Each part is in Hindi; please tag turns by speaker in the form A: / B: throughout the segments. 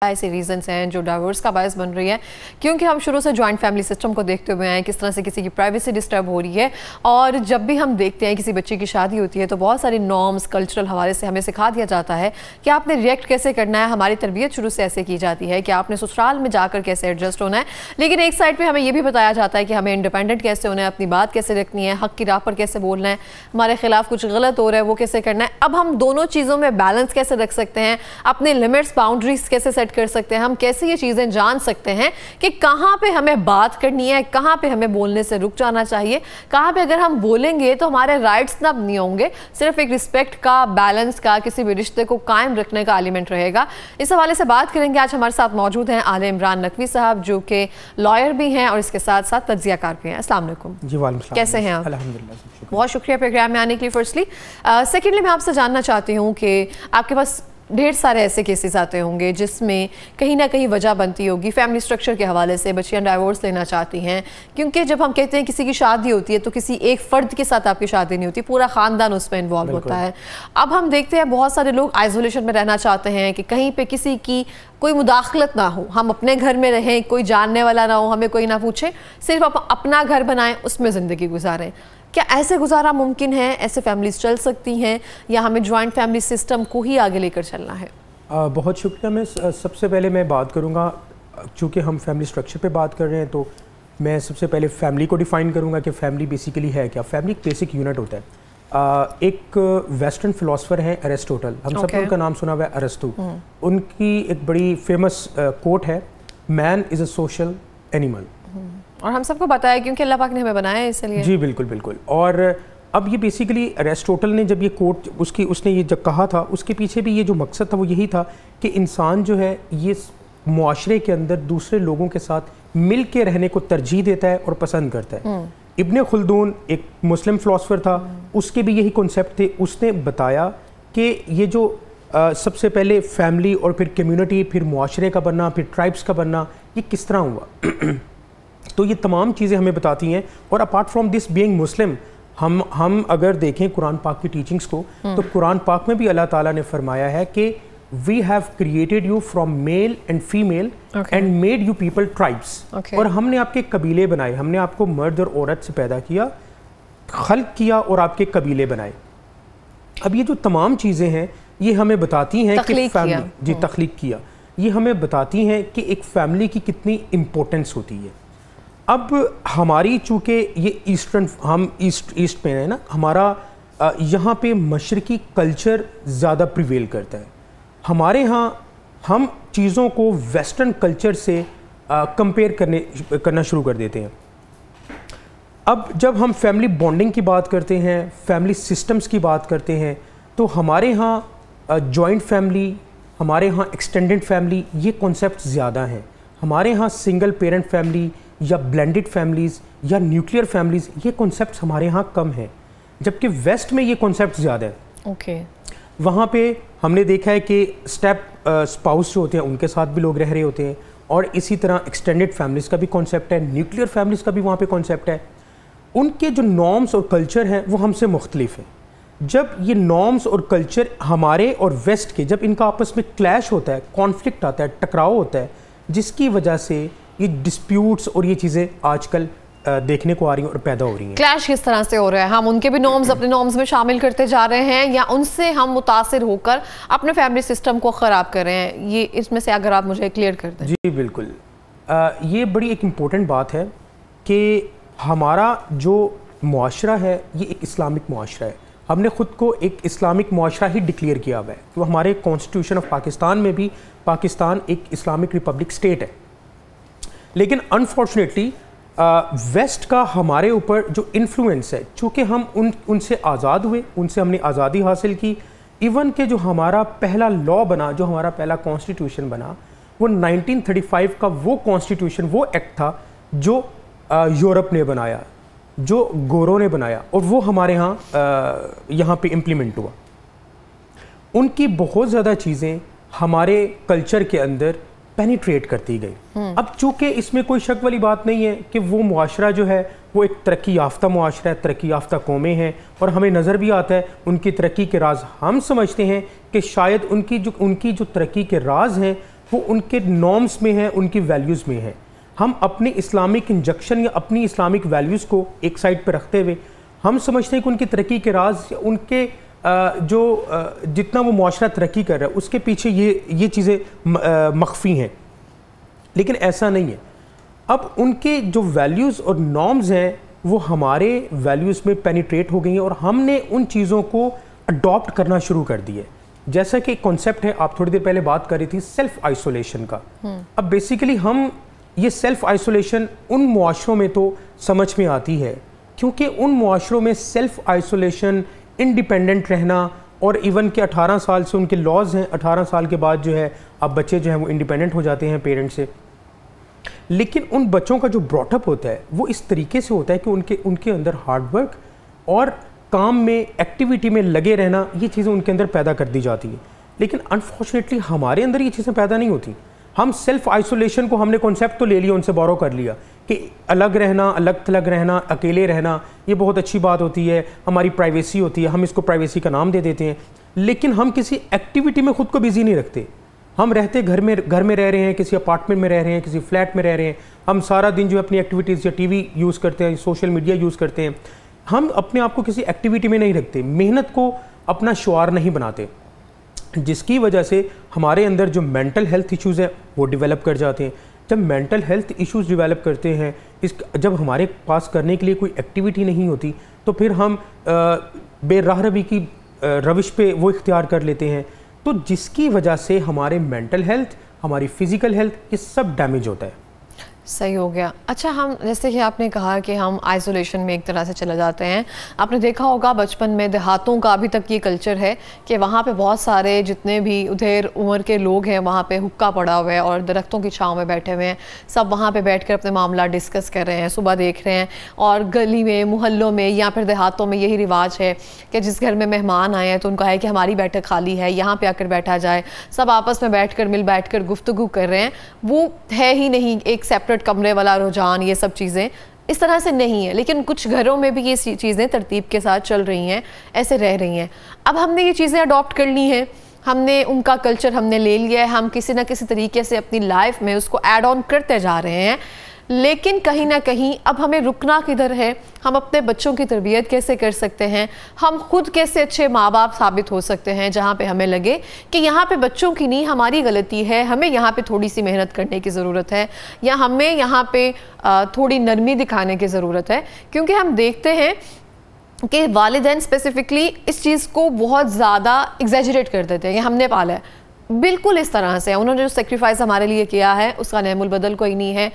A: ऐसे रीजंस हैं जो डाइवोर्स का बायस बन रही है, क्योंकि हम शुरू से जॉइंट फैमिली सिस्टम को देखते हुए हैं, किस तरह से किसी की प्राइवेसी डिस्टर्ब हो रही है। और जब भी हम देखते हैं किसी बच्चे की शादी होती है तो बहुत सारी नॉर्म्स कल्चरल हवाले से हमें सिखा दिया जाता है कि आपने रिएक्ट कैसे करना है। हमारी तरबियत शुरू से ऐसे की जाती है कि आपने ससुराल में जाकर कैसे एडजस्ट होना है, लेकिन एक साइड पर हमें यह भी बताया जाता है कि हमें इंडिपेंडेंट कैसे होना है, अपनी बात कैसे रखनी है, हक की राह पर कैसे बोलना है, हमारे खिलाफ कुछ गलत हो रहा है वो कैसे करना है। अब हम दोनों चीज़ों में बैलेंस कैसे रख सकते हैं, अपने लिमिट्स बाउंड्रीज कैसे सेट कर सकते हैं, हम कैसे ये चीज़ें जान सकते हैं कि कहाँ पे हमें बात करनी है, कहाँ पे हमें बोलने से रुक जाना चाहिए, कहाँ पे अगर हम बोलेंगे तो हमारे राइट्स ना नहीं होंगे, सिर्फ एक रिस्पेक्ट का, बैलेंस का, किसी भी रिश्ते को कायम रखने का एलिमेंट रहेगा। इस हवाले से बात करेंगे। आज हमारे साथ मौजूद हैं आले इमरान नकवी साहब, जो कि लॉयर भी हैं और इसके साथ साथ तज्जियाकार भी हैं। अस्सलाम वालेकुम जी। वालेकुम, कैसे हैं आप? अल्हम्दुलिल्लाह, बहुत शुक्रिया प्रोग्राम में आने के लिए फर्स्टली। सेकेंडली मैं आपसे जानना चाहती हूँ कि आपके पास ढेर सारे ऐसे केसेस आते होंगे जिसमें कहीं ना कहीं वजह बनती होगी फैमिली स्ट्रक्चर के हवाले से, बच्चियां डाइवोर्स लेना चाहती हैं, क्योंकि जब हम कहते हैं किसी की शादी होती है तो किसी एक फ़र्द के साथ आपकी शादी नहीं होती, पूरा ख़ानदान उसमें इन्वॉल्व होता है। अब हम देखते हैं बहुत सारे लोग आइसोलेशन में रहना चाहते हैं कि कहीं पे किसी की कोई मुदाखलत ना हो, हम अपने घर में रहें, कोई जानने वाला ना हो, हमें कोई ना पूछे, सिर्फ अपना घर बनाएं, उसमें ज़िंदगी गुजारें। क्या ऐसे गुजारा मुमकिन है? ऐसे फैमिलीज चल सकती हैं या हमें जॉइंट फैमिली सिस्टम को ही आगे लेकर चलना है?
B: बहुत शुक्रिया। मैं सबसे पहले मैं बात करूंगा, चूँकि हम फैमिली स्ट्रक्चर पे बात कर रहे हैं तो मैं सबसे पहले फैमिली को डिफ़ाइन करूंगा कि फ़ैमिली बेसिकली है क्या। फैमिली एक बेसिक यूनिट होता है। एक वेस्टर्न फ़िलासफ़र हैं एरिस्टोटल, हम सबने उनका नाम सुना हुआ है, अरस्तु। उनकी एक बड़ी फेमस कोट है, man is a social animal.
A: और हम सबको पता है क्योंकि अल्लाह पाक ने हमें बनाया है इसलिए।
B: जी बिल्कुल बिल्कुल। और अब ये बेसिकली एरिस्टोटल ने जब ये कोट उसने ये जब कहा था, उसके पीछे भी ये जो मकसद था वो यही था कि इंसान जो है ये मुआशरे के अंदर दूसरे लोगों के साथ मिल के रहने को तरजीह देता है और पसंद करता है। इब्ने खुल्दून एक मुस्लिम फ़िलासफ़र था, उसके भी यही कॉन्सेप्ट थे। उसने बताया कि ये जो सबसे पहले फैमिली और फिर कम्युनिटी, फिर मुआशरे का बनना, फिर ट्राइब्स का बनना, ये किस तरह हुआ। तो ये तमाम चीज़ें हमें बताती हैं। और अपार्ट फ्रॉम दिस बीइंग मुस्लिम, हम अगर देखें कुरान पाक की टीचिंग्स को, तो कुरान पाक में भी अल्लाह ताला ने फरमाया है कि we have created you from male and female and made you people tribes. और हमने आपके कबीले बनाए, हमने आपको मर्द और औरत से पैदा किया, खल्क किया और आपके कबीले बनाए। अब ये जो तमाम चीज़ें हैं ये हमें बताती हैं कि फैमिली, जी तख्लीक किया, ये हमें बताती हैं कि एक फैमिली की कितनी इम्पोर्टेंस होती है। अब हमारी चूँकि ये ईस्टर्न, हम ईस्ट में है ना, हमारा यहाँ पे मशरकी कल्चर ज़्यादा प्रिवेल करता है। हमारे यहाँ हम चीज़ों को वेस्टर्न कल्चर से कंपेयर करना शुरू कर देते हैं। अब जब हम फैमिली बॉन्डिंग की बात करते हैं, फैमिली सिस्टम्स की बात करते हैं, तो हमारे यहाँ जॉइंट फैमिली, हमारे यहाँ एक्सटेंडेड फैमिली, ये कॉन्सेप्ट ज़्यादा हैं। हमारे यहाँ सिंगल पेरेंट फैमिली या ब्लेंडेड फैमिलीज़ या न्यूक्लियर फैमिलीज़, ये कॉन्सेप्ट्स हमारे यहाँ कम हैं, जबकि वेस्ट में ये कॉन्सेप्ट ज़्यादा है। वहाँ पे हमने देखा है कि स्टेप स्पाउस जो होते हैं उनके साथ भी लोग रह रहे होते हैं, और इसी तरह एक्सटेंडेड फैमिलीज़ का भी कॉन्सेप्ट है, न्यूक्लियर फैमिलीज़ का भी वहाँ पे कॉन्सेप्ट है। उनके जो नॉर्म्स और कल्चर हैं वो हमसे मुख्तलिफ हैं। जब ये नॉर्म्स और कल्चर हमारे और वेस्ट के, जब इनका आपस में क्लैश होता है, कॉन्फ्लिक्ट आता है, टकराव होता है, जिसकी वजह से ये डिस्प्यूट्स और ये चीज़ें आजकल देखने को आ रही हैं और पैदा हो रही हैं।
A: क्लैश किस तरह से हो रहा है? हम उनके भी नॉर्म्स अपने नॉर्म्स में शामिल करते जा रहे हैं या उनसे हम मुतासिर होकर अपने फैमिली सिस्टम को ख़राब कर रहे हैं? ये इसमें से अगर आप मुझे क्लियर कर दें।
B: जी बिल्कुल। ये बड़ी एक इम्पोर्टेंट बात है कि हमारा जो मुआशरा है ये एक इस्लामिक मुआशरा है। हमने ख़ुद को एक इस्लामिक मुआशरा ही डिक्लेयर किया हुआ है। तो हमारे कॉन्स्टिट्यूशन ऑफ पाकिस्तान में भी पाकिस्तान एक इस्लामिक रिपब्लिक स्टेट है। लेकिन अनफॉर्चुनेटली वेस्ट का हमारे ऊपर जो इन्फ्लुएंस है, चूँकि हम उनसे आज़ाद हुए, उनसे हमने आज़ादी हासिल की। इवन के जो हमारा पहला लॉ बना, जो हमारा पहला कॉन्स्टिट्यूशन बना, वो 1935 का वो कॉन्स्टिट्यूशन, वो एक्ट था जो यूरोप ने बनाया, जो गोरों ने बनाया, और वो हमारे यहाँ पे इम्प्लीमेंट हुआ। उनकी बहुत ज़्यादा चीज़ें हमारे कल्चर के अंदर पेनिट्रेट करती गई। अब चूंकि इसमें कोई शक वाली बात नहीं है कि वो मुआशरा जो है वो एक तरक्की याफ्ता मुआशरा है, तरक्की याफ्ता कौमें हैं, और हमें नज़र भी आता है उनकी तरक्की के राज हम समझते हैं कि शायद उनकी जो तरक्की के राज हैं वो उनके नॉर्म्स में है, उनकी वैल्यूज़ में है। हम अपने इस्लामिक इंजेक्शन या अपनी इस्लामिक वैल्यूज़ को एक साइड पर रखते हुए हम समझते हैं कि उनकी तरक्की के राज, उनके जितना वो मुआशरा तरक्की कर रहा है उसके पीछे ये चीज़ें मख्फी हैं, लेकिन ऐसा नहीं है। अब उनके जो वैल्यूज़ और नॉर्म्स हैं वो हमारे वैल्यूज़ में पेनिट्रेट हो गई हैं और हमने उन चीज़ों को अडॉप्ट करना शुरू कर दिया है। जैसा कि एक कॉन्सेप्ट है, आप थोड़ी देर पहले बात कर रही थी सेल्फ आइसोलेशन का। अब बेसिकली हम ये सेल्फ आइसोलेशन उन मुआशरों में तो समझ में आती है क्योंकि उन मुआशरों में सेल्फ आइसोलेशन, इंडिपेंडेंट रहना, और इवन के 18 साल से उनके लॉज हैं, 18 साल के बाद जो है अब बच्चे जो हैं वो इंडिपेंडेंट हो जाते हैं पेरेंट्स से। लेकिन उन बच्चों का जो ब्रॉटअप होता है वो इस तरीके से होता है कि उनके अंदर हार्डवर्क और काम में, एक्टिविटी में लगे रहना, ये चीज़ें उनके अंदर पैदा कर दी जाती है। लेकिन अनफॉर्चुनेटली हमारे अंदर ये चीज़ें पैदा नहीं होती। हम सेल्फ आइसोलेशन को हमने कॉन्सेप्ट तो ले लिया, उनसे बोरो कर लिया कि अलग रहना, अलग थलग रहना, अकेले रहना, ये बहुत अच्छी बात होती है, हमारी प्राइवेसी होती है, हम इसको प्राइवेसी का नाम दे देते हैं। लेकिन हम किसी एक्टिविटी में ख़ुद को बिजी नहीं रखते। हम रहते घर में रह रहे हैं, किसी अपार्टमेंट में रह रहे हैं, किसी फ्लैट में रह रहे हैं, हम सारा दिन जो अपनी एक्टिविटीज़ या टीवी यूज़ करते हैं, सोशल मीडिया यूज़ करते हैं, हम अपने आप को किसी एक्टिविटी में नहीं रखते, मेहनत को अपना शुआर नहीं बनाते, जिसकी वजह से हमारे अंदर जो मेंटल हेल्थ इश्यूज़ हैं वो डेवलप कर जाते हैं। जब मेंटल हेल्थ इश्यूज़ डेवलप करते हैं, जब हमारे पास करने के लिए कोई एक्टिविटी नहीं होती, तो फिर हम बेराह रवी की रविश पे वो इख्तियार कर लेते हैं, तो जिसकी वजह से हमारे मेंटल हेल्थ, हमारी फ़िज़िकल हेल्थ, ये सब डैमेज होता है।
A: सही हो गया। अच्छा, हम जैसे कि आपने कहा कि हम आइसोलेशन में एक तरह से चले जाते हैं। आपने देखा होगा बचपन में देहातों का अभी तक ये कल्चर है कि वहाँ पे बहुत सारे जितने भी उधर उम्र के लोग हैं वहाँ पे हुक्का पड़ा हुआ है और दरख्तों की छांव में बैठे हुए हैं, सब वहाँ पे बैठकर अपने मामला डिस्कस कर रहे हैं, सुबह देख रहे हैं। और गली में, मोहल्लों में या फिर देहातों में यही रिवाज है कि जिस घर में मेहमान आए हैं तो उनका है कि हमारी बैठक खाली है, यहाँ पर आकर बैठा जाए, सब आपस में मिल बैठ कर गुफ्तगू कर रहे हैं। वो है ही नहीं एक सेपरेट कमरे वाला रुझान, ये सब चीज़ें इस तरह से नहीं है। लेकिन कुछ घरों में भी ये चीज़ें तरतीब के साथ चल रही हैं, ऐसे रह रही हैं। अब हमने ये चीज़ें अडॉप्ट कर ली हैं, हमने उनका कल्चर हमने ले लिया है, हम किसी ना किसी तरीके से अपनी लाइफ में उसको ऐड ऑन करते जा रहे हैं। लेकिन कहीं ना कहीं अब हमें रुकना किधर है? हम अपने बच्चों की तरबियत कैसे कर सकते हैं? हम खुद कैसे अच्छे माँ बाप साबित हो सकते हैं जहाँ पे हमें लगे कि यहाँ पे बच्चों की नहीं हमारी गलती है, हमें यहाँ पे थोड़ी सी मेहनत करने की ज़रूरत है, या हमें यहाँ पे थोड़ी नरमी दिखाने की ज़रूरत है। क्योंकि हम देखते हैं कि वालिदैन स्पेसिफिकली इस चीज़ को बहुत ज़्यादा एग्जैजरेट कर देते हैं कि हमने पाला है, बिल्कुल इस तरह से उन्होंने जो सेक्रीफाइस हमारे लिए किया है उसका नेमुल बदल कोई नहीं है।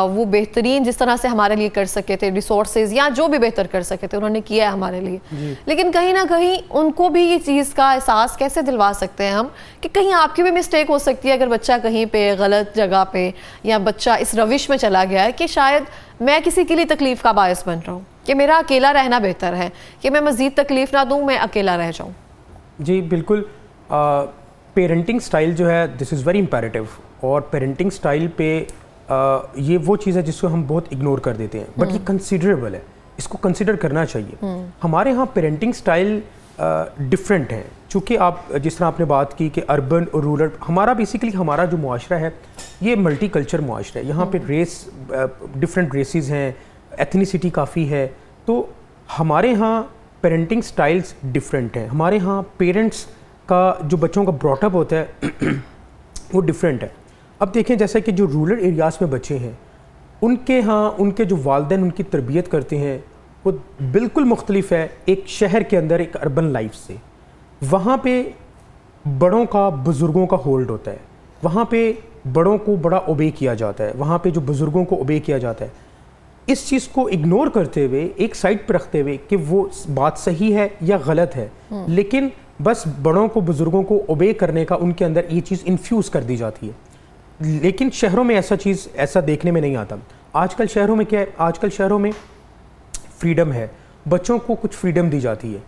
A: वो बेहतरीन जिस तरह से हमारे लिए कर सके थे, रिसोर्सेज या जो भी बेहतर कर सके थे उन्होंने किया है हमारे लिए। लेकिन कहीं ना कहीं उनको भी ये चीज़ का एहसास कैसे दिलवा सकते हैं हम कि कहीं आपकी भी मिस्टेक हो सकती है अगर बच्चा कहीं पे गलत जगह पे या बच्चा इस रविश में चला गया है कि शायद मैं किसी के लिए तकलीफ़ का बायस बन रहा हूँ, कि मेरा अकेला रहना बेहतर है, कि मैं मज़ीद तकलीफ़ ना दूँ, मैं अकेला रह जाऊँ।
B: जी बिल्कुल। पेरेंटिंग स्टाइल जो है दिस इज़ वेरी इम्पेरेटिव, और पेरेंटिंग स्टाइल पे ये वो चीज़ है जिसको हम बहुत इग्नोर कर देते हैं, बट ये कंसिडरेबल है, इसको कंसिडर करना चाहिए। हमारे यहाँ पेरेंटिंग स्टाइल डिफरेंट है, चूँकि आप जिस तरह आपने बात की कि अर्बन और रूरल, हमारा बेसिकली हमारा जो मुआशरा है ये मल्टी कल्चर मुआशरा है। यहाँ पे रेस, डिफरेंट रेसेस हैं, एथनिसिटी काफ़ी है, तो हमारे यहाँ पेरेंटिंग स्टाइल्स डिफरेंट हैं। हमारे यहाँ पेरेंट्स का जो बच्चों का ब्रॉटअप होता है वो डिफरेंट है। अब देखें जैसा कि जो रूरल एरियाज़ में बच्चे हैं उनके यहाँ उनके जो वालिदैन उनकी तरबियत करते हैं वो बिल्कुल मुख्तलिफ है एक शहर के अंदर एक अर्बन लाइफ से। वहाँ पे बड़ों का, बुज़ुर्गों का होल्ड होता है, वहाँ पे बड़ों को बड़ा ओबे किया जाता है, वहाँ पे जो बुज़ुर्गों को ओबे किया जाता है। इस चीज़ को इग्नोर करते हुए, एक साइड पर रखते हुए कि वो बात सही है या गलत है, लेकिन बस बड़ों को, बुज़ुर्गों को ओबे करने का उनके अंदर ये चीज़ इन्फ्यूज़ कर दी जाती है। लेकिन शहरों में ऐसा देखने में नहीं आता। आजकल शहरों में क्या है, आजकल शहरों में फ्रीडम है, बच्चों को कुछ फ्रीडम दी जाती है।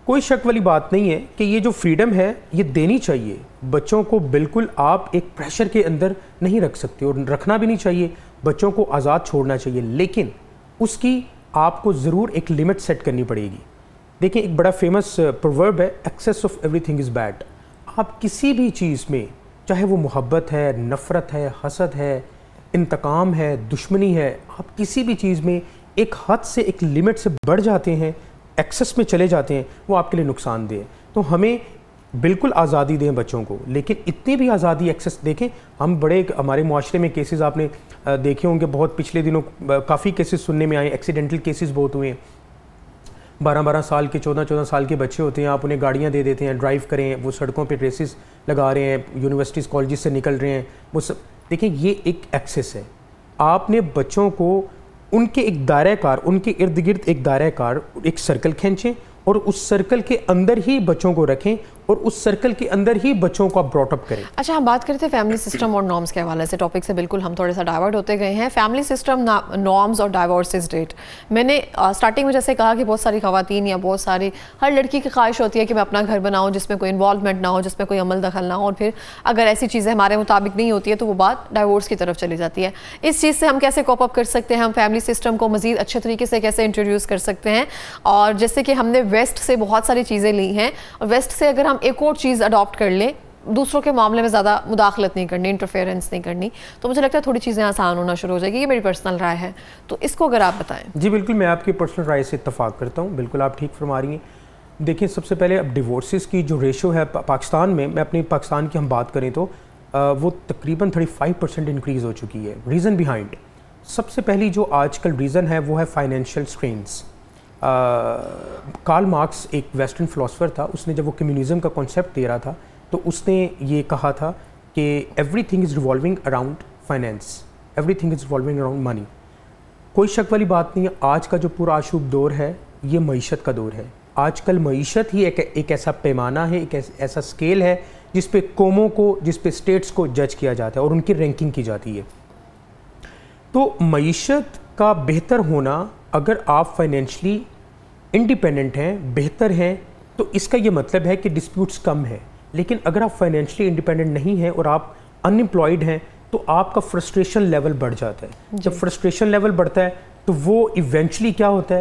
B: कोई शक वाली बात नहीं है कि ये जो फ्रीडम है ये देनी चाहिए बच्चों को। बिल्कुल आप एक प्रेशर के अंदर नहीं रख सकते और रखना भी नहीं चाहिए, बच्चों को आज़ाद छोड़ना चाहिए, लेकिन उसकी आपको ज़रूर एक लिमिट सेट करनी पड़ेगी। देखिए एक बड़ा फेमस प्रोवर्ब है, excess of everything is bad. आप किसी भी चीज़ में, चाहे वो मोहब्बत है, नफ़रत है, हसद है, इंतकाम है, दुश्मनी है, आप किसी भी चीज़ में एक हद से, एक लिमिट से बढ़ जाते हैं, एक्सेस में चले जाते हैं, वो आपके लिए नुकसानदेह है। तो हमें बिल्कुल आज़ादी दें बच्चों को, लेकिन इतनी भी आज़ादी एक्सेस देखें। हम बड़े हमारे माशरे में केसेस आपने देखे होंगे, बहुत पिछले दिनों काफ़ी केसेस सुनने में आए, एक्सीडेंटल केसेस बहुत हुए हैं। 12-12 साल के, 14-14 साल के बच्चे होते हैं, आप उन्हें गाड़ियाँ दे देते हैं, ड्राइव करें, वो सड़कों पे रेसेस लगा रहे हैं, यूनिवर्सिटीज़ कॉलेजेस से निकल रहे हैं, वो सब देखें। ये एक एक्सेस है। आपने बच्चों को उनके एक दायरा कार, उनके इर्द गिर्द एक दायरा कार, एक सर्कल खींचें और उस सर्कल के अंदर ही बच्चों को रखें और उस सर्कल के अंदर ही बच्चों को आप ब्रॉटअप करें।
A: अच्छा, हम बात करते थे फैमिली सिस्टम और नॉर्म्स के हवाले से, टॉपिक से बिल्कुल हम थोड़ा सा डाइवर्ट होते गए हैं। फैमिली सिस्टम, नॉर्म्स और डाइवोर्सेस रेट। मैंने स्टार्टिंग में जैसे कहा कि बहुत सारी ख़वातीन या बहुत सारी, हर लड़की की ख्वाहिश होती है कि मैं अपना घर बनाऊँ जिसमें कोई इन्वॉल्वमेंट ना हो, जिसमें कोई अमल दखल ना हो, और फिर अगर ऐसी चीज़ें हमारे मुताबिक नहीं होती है तो वो बात डाइवोर्स की तरफ चली जाती है। इस चीज़ से हम कैसे कोप अप कर सकते हैं? हम फैमिली सिस्टम को मज़ीद अच्छे तरीके से कैसे इंट्रोड्यूस कर सकते हैं? और जैसे कि हमने वेस्ट से बहुत सारी चीज़ें ली हैं, और वेस्ट से अगर हम एक और चीज़ अडॉप्ट कर लें, दूसरों के मामले में ज़्यादा मुदाखलत नहीं करनी, इंटरफेरेंस नहीं करनी, तो मुझे लगता है थोड़ी चीज़ें आसान होना शुरू हो जाएगी। ये मेरी पर्सनल राय है, तो इसको अगर आप बताएं।
B: जी बिल्कुल, मैं आपकी पर्सनल राय से इत्तफाक करता हूँ, बिल्कुल आप ठीक फरमा रही हैं। देखिए, सबसे पहले अब डिवोर्सेस की जो रेशो है पाकिस्तान में, मैं अपनी पाकिस्तान की हम बात करें तो वो तकरीबन 35% इंक्रीज़ हो चुकी है। रीज़न बिहाइंड, सबसे पहली जो आजकल रीज़न है वो है फाइनेंशियल स्ट्रेंस। कार्ल मार्क्स एक वेस्टर्न फ़िलासफ़र था, उसने जब वो कम्युनिज़म का कॉन्सेप्ट दे रहा था तो उसने ये कहा था कि everything is revolving around finance, everything is revolving around money. कोई शक वाली बात नहीं है, आज का जो पूरा आशूब दौर है ये मईशत का दौर है। आजकल मईशत ही एक ऐसा पैमाना है, एक ऐसा स्केल है जिस पे कौमों को, जिस पे स्टेट्स को जज किया जाता है और उनकी रैंकिंग की जाती है। तो मईशत का बेहतर होना, अगर आप फाइनेंशली इंडिपेंडेंट हैं, बेहतर हैं, तो इसका ये मतलब है कि डिस्प्यूट्स कम है। लेकिन अगर आप फाइनेंशली इंडिपेंडेंट नहीं हैं और आप अनएम्प्लॉयड हैं तो आपका फ्रस्ट्रेशन लेवल बढ़ जाता है। जब फ्रस्ट्रेशन लेवल बढ़ता है तो वो इवेंचुअली क्या होता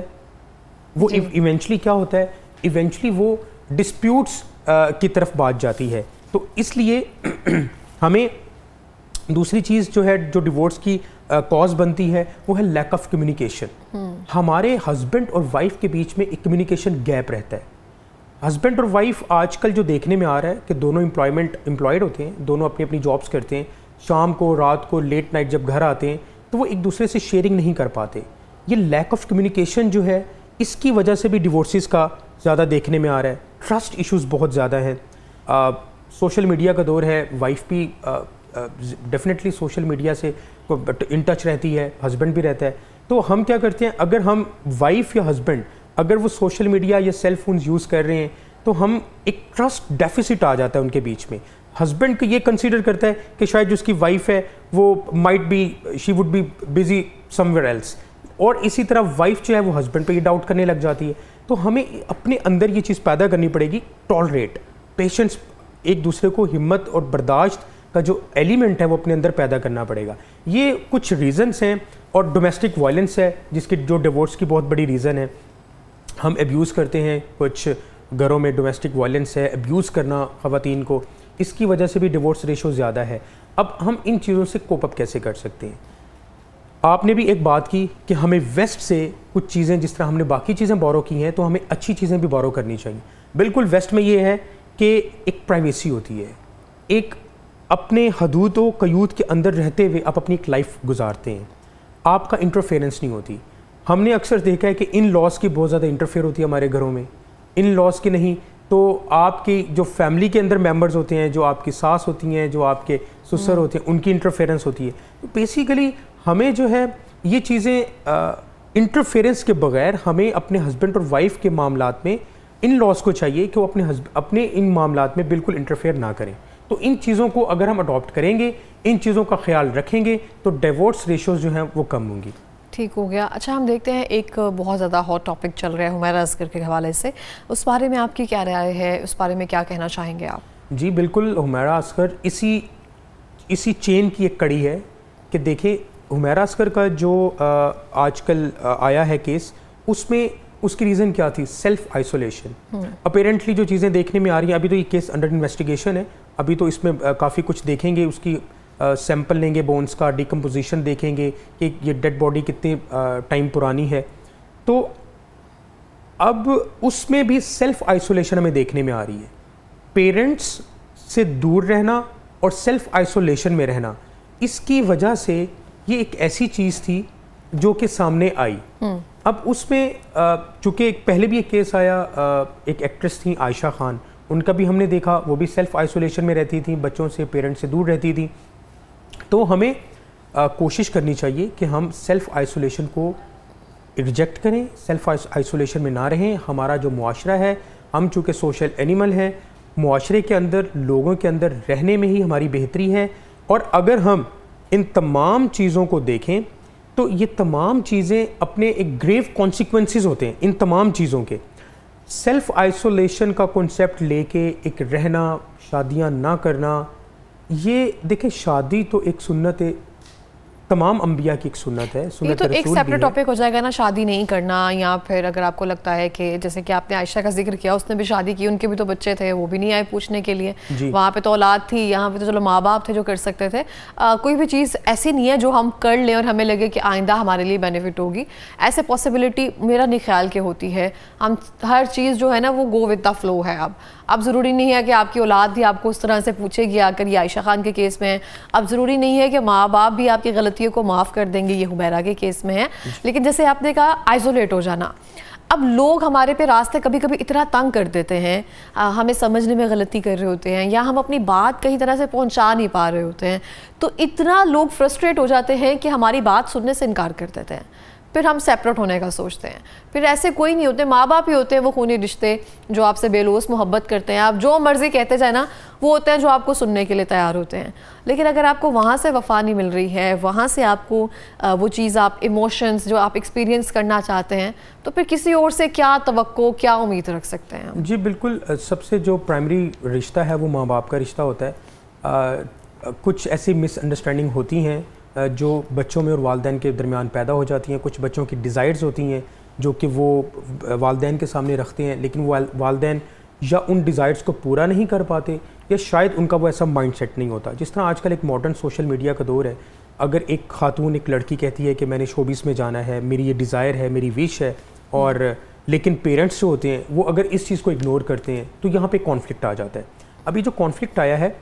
B: है, इवेंचुअली वो डिस्प्यूट्स की तरफ बात जाती है। तो इसलिए हमें दूसरी चीज़ जो है, जो डिवोर्स की कॉज बनती है, वो है लैक ऑफ कम्युनिकेशन। हमारे हस्बैंड और वाइफ के बीच में एक कम्युनिकेशन गैप रहता है। हस्बैंड और वाइफ आजकल जो देखने में आ रहा है कि दोनों एम्प्लॉयड होते हैं, दोनों अपनी अपनी जॉब्स करते हैं, शाम को, रात को, लेट नाइट जब घर आते हैं तो वो एक दूसरे से शेयरिंग नहीं कर पाते। ये लैक ऑफ कम्युनिकेशन जो है, इसकी वजह से भी डिवोर्सेस का ज़्यादा देखने में आ रहा है। ट्रस्ट इश्यूज़ बहुत ज़्यादा हैं। सोशल मीडिया का दौर है, वाइफ भी डेफिनेटली सोशल मीडिया से इन टच रहती है, हस्बैंड भी रहता है। तो हम क्या करते हैं, अगर हम वाइफ या हस्बैंड अगर वो सोशल मीडिया या सेल फोन यूज़ कर रहे हैं तो हम एक ट्रस्ट डेफिसिट आ जाता है उनके बीच में। हस्बैंड को ये कंसीडर करता है कि शायद जो उसकी वाइफ है वो might be, she would be busy somewhere else, और इसी तरह वाइफ जो है वो हस्बैंड पे ये डाउट करने लग जाती है। तो हमें अपने अंदर ये चीज़ पैदा करनी पड़ेगी, टॉलरेट, पेशेंस, एक दूसरे को हिम्मत और बर्दाश्त का जो एलिमेंट है वो अपने अंदर पैदा करना पड़ेगा। ये कुछ रीज़न्स हैं। और डोमेस्टिक वायलेंस है जिसकी, जो डिवोर्स की बहुत बड़ी रीज़न है। हम अब्यूज़ करते हैं, कुछ घरों में डोमेस्टिक वायलेंस है, अब्यूज़ करना ख़वातीन को, इसकी वजह से भी डिवोर्स रेशो ज़्यादा है। अब हम इन चीज़ों से कोप अप कैसे कर सकते हैं? आपने भी एक बात की कि हमें वेस्ट से कुछ चीज़ें, जिस तरह हमने बाकी चीज़ें बोरो की हैं, तो हमें अच्छी चीज़ें भी बोरो करनी चाहिए। बिल्कुल वेस्ट में ये है कि एक प्राइवेसी होती है, एक अपने हदूद व क़यूद के अंदर रहते हुए आप अपनी एक लाइफ गुजारते हैं, आपका इंटरफेरेंस नहीं होती। हमने अक्सर देखा है कि इन लॉज की बहुत ज़्यादा इंटरफेयर होती है हमारे घरों में, इन लॉज की नहीं तो आपकी जो फैमिली के अंदर मेंबर्स होते हैं, जो आपकी सास होती हैं, जो आपके ससुर होते हैं, उनकी इंटरफेरेंस होती है। तो बेसिकली हमें जो है ये चीज़ें इंटरफेरेंस के बगैर हमें अपने हस्बैंड और वाइफ के मामलात में इन लॉज को चाहिए कि वो अपने इन मामलात में बिल्कुल इंटरफेयर ना करें। तो इन चीज़ों को अगर हम अडॉप्ट करेंगे, इन चीज़ों का ख्याल रखेंगे, तो डिवोर्स रेशोज़ जो हैं वो कम होंगी।
A: ठीक हो गया। अच्छा, हम देखते हैं एक बहुत ज़्यादा हॉट टॉपिक चल रहा है हुमैरा असगर के हवाले से, उस बारे में आपकी क्या राय है, उस बारे में क्या कहना चाहेंगे आप?
B: जी बिल्कुल, हुमैरा असगर इसी चेन की एक कड़ी है कि देखिए, हुमैरा असगर का जो आजकल आया है केस, उसमें उसकी रीज़न क्या थी? Self isolation. अपेरेंटली जो चीज़ें देखने में आ रही हैं, अभी तो ये केस अंडर इन्वेस्टिगेशन है, अभी तो इसमें काफ़ी कुछ देखेंगे, उसकी सैंपल लेंगे बोन्स का, डिकम्पोजिशन देखेंगे कि ये डेड बॉडी कितने टाइम पुरानी है। तो अब उसमें भी सेल्फ आइसोलेशन हमें देखने में आ रही है, पेरेंट्स से दूर रहना और सेल्फ आइसोलेशन में रहना। इसकी वजह से ये एक ऐसी चीज़ थी जो कि सामने आई। अब उसमें चूँकि पहले भी एक केस आया, एक एक्ट्रेस थी आयशा खान, उनका भी हमने देखा, वो भी सेल्फ आइसोलेशन में रहती थी, बच्चों से पेरेंट्स से दूर रहती थी। तो हमें कोशिश करनी चाहिए कि हम सेल्फ आइसोलेशन को रिजेक्ट करें, सेल्फ आइसोलेशन में ना रहें। हमारा जो मुआशरा है, हम चूँकि सोशल एनिमल हैं, मुआशरे के अंदर लोगों के अंदर रहने में ही हमारी बेहतरी है। और अगर हम इन तमाम चीज़ों को देखें तो ये तमाम चीज़ें अपने एक ग्रेव कॉन्सिक्वेंसेस होते हैं इन तमाम चीज़ों के। सेल्फ आइसोलेशन का कॉन्सेप्ट लेके एक रहना, शादियां ना करना, ये देखें शादी तो एक सुन्नत है, तमाम अंबिया की एक सुन्नत है, सुन्नत
A: ये तो एक
B: रसूल भी
A: सेपरेट
B: है।
A: टॉपिक हो जाएगा ना, शादी नहीं करना। या फिर अगर आपको लगता है कि जैसे कि आपने आयशा का जिक्र किया, उसने भी शादी की, उनके भी तो बच्चे थे, वो भी नहीं आए पूछने के लिए, वहाँ पे तो औलाद थी, यहाँ पे तो चलो माँ बाप थे जो कर सकते थे। कोई भी चीज़ ऐसी नहीं है जो हम कर लें और हमें लगे कि आइंदा हमारे लिए बेनिफिट होगी, ऐसे पॉसिबिलिटी मेरा नहीं ख्याल के होती है। हम हर चीज़ जो है ना वो गो विद द फ्लो है। अब ज़रूरी नहीं है कि आपकी औलाद भी आपको उस तरह से पूछेगी, अगर ये आयशा खान के केस में है। अब ज़रूरी नहीं है कि माँ बाप भी आपकी गलतियों को माफ़ कर देंगे, ये हुमैरा के केस में है। लेकिन जैसे आपने कहा आइसोलेट हो जाना, अब लोग हमारे पे रास्ते कभी कभी इतना तंग कर देते हैं, हमें समझने में गलती कर रहे होते हैं, या हम अपनी बात कहीं तरह से पहुंचा नहीं पा रहे होते हैं, तो इतना लोग फ्रस्ट्रेट हो जाते हैं कि हमारी बात सुनने से इनकार कर देते हैं। फिर हम सेपरेट होने का सोचते हैं। फिर ऐसे कोई नहीं होते, माँ बाप ही होते हैं वो खूनी रिश्ते जो आपसे बेलौस मोहब्बत करते हैं। आप जो मर्जी कहते जाए ना, वो होते हैं जो आपको सुनने के लिए तैयार होते हैं। लेकिन अगर आपको वहाँ से वफा नहीं मिल रही है, वहाँ से आपको वो चीज़, आप इमोशंस जो आप एक्सपीरियंस करना चाहते हैं, तो फिर किसी और से क्या तवक्को, क्या उम्मीद रख सकते हैं?
B: जी बिल्कुल, सबसे जो प्राइमरी रिश्ता है वो माँ बाप का रिश्ता होता है। कुछ ऐसी मिसअंडरस्टैंडिंग होती हैं जो बच्चों में और वालिदैन के दरमियान पैदा हो जाती हैं। कुछ बच्चों की डिज़ायर्स होती हैं जो कि वो वालिदैन के सामने रखते हैं, लेकिन वो वालिदैन या उन डिज़ायर्स को पूरा नहीं कर पाते, या शायद उनका वो ऐसा माइंडसेट नहीं होता। जिस तरह आजकल एक मॉडर्न सोशल मीडिया का दौर है, अगर एक खातून, एक लड़की कहती है कि मैंने शोबिस में जाना है, मेरी ये डिज़ायर है, मेरी विश है, और लेकिन पेरेंट्स जो होते हैं वो अगर इस चीज़ को इग्नोर करते हैं, तो यहाँ पे कॉन्फ्लिक्ट आ जाता है। अभी जो कॉन्फ्लिक्ट आया है,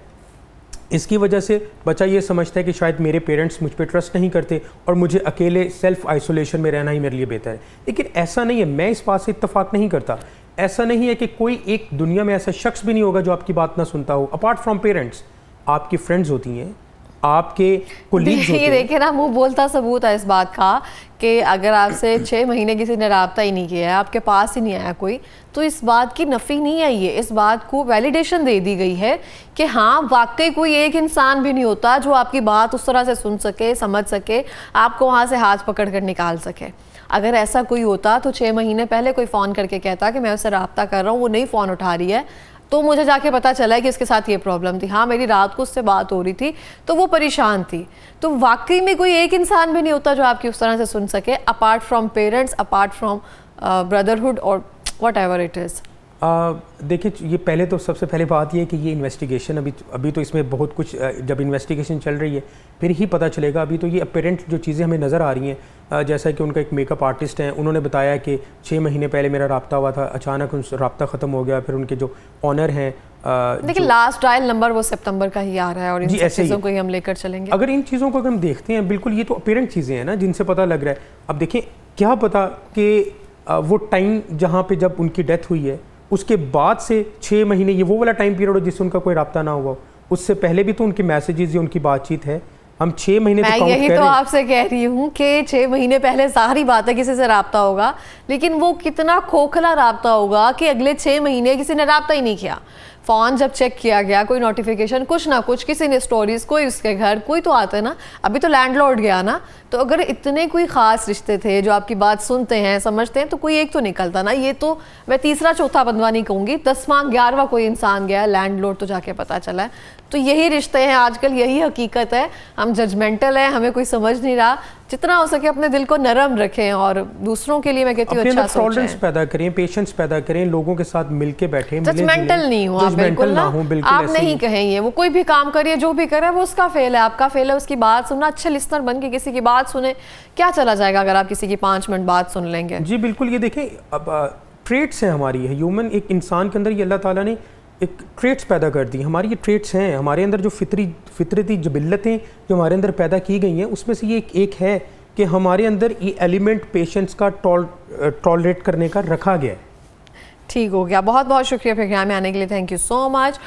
B: इसकी वजह से बच्चा ये समझता है कि शायद मेरे पेरेंट्स मुझ पर ट्रस्ट नहीं करते और मुझे अकेले सेल्फ आइसोलेशन में रहना ही मेरे लिए बेहतर है। लेकिन ऐसा नहीं है, मैं इस बात से इत्तफाक नहीं करता। ऐसा नहीं है कि कोई एक दुनिया में ऐसा शख्स भी नहीं होगा जो आपकी बात ना सुनता हो। अपार्ट फ्रॉम पेरेंट्स, आपकी फ्रेंड्स होती हैं, आपके कोलीग्स होते हैं।
A: देखिए ना, मुंह बोलता सबूत है इस बात का कि अगर आपसे 6 महीने किसी ने राब्ता ही नहीं किया है, आपके पास ही नहीं आया कोई, तो इस बात की नफ़ी नहीं आई है, इस बात को वैलिडेशन दे दी गई है कि हाँ वाकई कोई एक इंसान भी नहीं होता जो आपकी बात उस तरह से सुन सके, समझ सके, आपको वहाँ से हाथ पकड़ कर निकाल सके। अगर ऐसा कोई होता तो 6 महीने पहले कोई फ़ोन करके कहता कि मैं उससे राब्ता कर रहा हूँ, वो नहीं फ़ोन उठा रही है, तो मुझे जाके पता चला है कि इसके साथ ये प्रॉब्लम थी। हाँ, मेरी रात को उससे बात हो रही थी तो वो परेशान थी। तो वाकई में कोई एक इंसान भी नहीं होता जो आपकी उस तरह से सुन सके, apart from parents, apart from brotherhood और वट एवर इट इज़।
B: देखिए, ये पहले तो सबसे पहले बात ये है कि ये इन्वेस्टिगेशन अभी तो इसमें बहुत कुछ, जब इन्वेस्टिगेशन चल रही है फिर ही पता चलेगा। अभी तो ये अपेरेंट जो चीज़ें हमें नज़र आ रही हैं, जैसा कि उनका एक मेकअप आर्टिस्ट हैं, उन्होंने बताया कि 6 महीने पहले मेरा राब्ता हुआ था, अचानक उनसे राब्ता ख़त्म हो गया। फिर उनके जो ऑनर हैं,
A: देखिए लास्ट डायल नंबर वो सितंबर का ही आ रहा है और इन चीज़ों को ही हम लेकर चलेंगे।
B: अगर इन चीज़ों को अगर हम देखते हैं, बिल्कुल ये तो अपेरेंट चीज़ें हैं ना जिनसे पता लग रहा है। अब देखें, क्या पता कि वो टाइम जहाँ पे जब उनकी डेथ हुई है उसके बाद से 6 महीने ये वो वाला टाइम पीरियड हो जिससे उनका कोई राब्ता ना हुआ, उससे पहले भी तो उनके मैसेजेस या उनकी बातचीत है। हम 6 महीने
A: मैं
B: तो
A: यही तो आपसे कह रही हूँ कि 6 महीने पहले सारी बात है किसी से राब्ता होगा, लेकिन वो कितना खोखला राब्ता होगा कि अगले 6 महीने किसी ने राब्ता ही नहीं किया। फ़ोन जब चेक किया गया, कोई नोटिफिकेशन, कुछ ना कुछ, किसी ने स्टोरीज, कोई उसके घर, कोई तो आता है ना। अभी तो लैंडलॉर्ड गया ना, तो अगर इतने कोई ख़ास रिश्ते थे जो आपकी बात सुनते हैं, समझते हैं, तो कोई एक तो निकलता ना। ये तो मैं तीसरा चौथा बंदवा नहीं कहूँगी, 10वां 11वां कोई इंसान गया, लैंडलॉर्ड तो जाके पता चला है। तो यही रिश्ते हैं आजकल, यही हकीकत है। हम जजमेंटल हैं, हमें कोई समझ नहीं रहा। जितना हो सके अपने दिल को नरम रखें और दूसरों के लिए मैं कहती हूँ अच्छा सोचें,
B: टॉलरेंस पैदा करें, पेशेंस पैदा करें, लोगों के साथ मिलके बैठें,
A: जजमेंटल नहीं हो आप बिल्कुल ना,
B: बिल्कुल
A: आप नहीं कहेंगे। वो कोई भी काम करिए, जो भी करे वो उसका फेल है, आपका फेल है। उसकी बात सुनना, अच्छे लिसनर बन के किसी की बात सुने, क्या चला जाएगा अगर आप किसी की 5 मिनट बात सुन लेंगे।
B: जी बिल्कुल, ये देखें अब ट्रेट्स हैं हमारी, ह्यूमन, एक इंसान के अंदर ये अल्लाह ताला ने एक ट्रेट्स पैदा कर दी। हमारी ये ट्रेट्स हैं, हमारे अंदर जो फितरती जबिल्लतें जो हमारे अंदर पैदा की गई हैं, उसमें से ये एक है कि हमारे अंदर ये एलिमेंट पेशेंस का टॉलरेट करने का रखा गया है।
A: ठीक हो गया, बहुत बहुत शुक्रिया प्रोग्राम में आने के लिए, थैंक यू सो मच।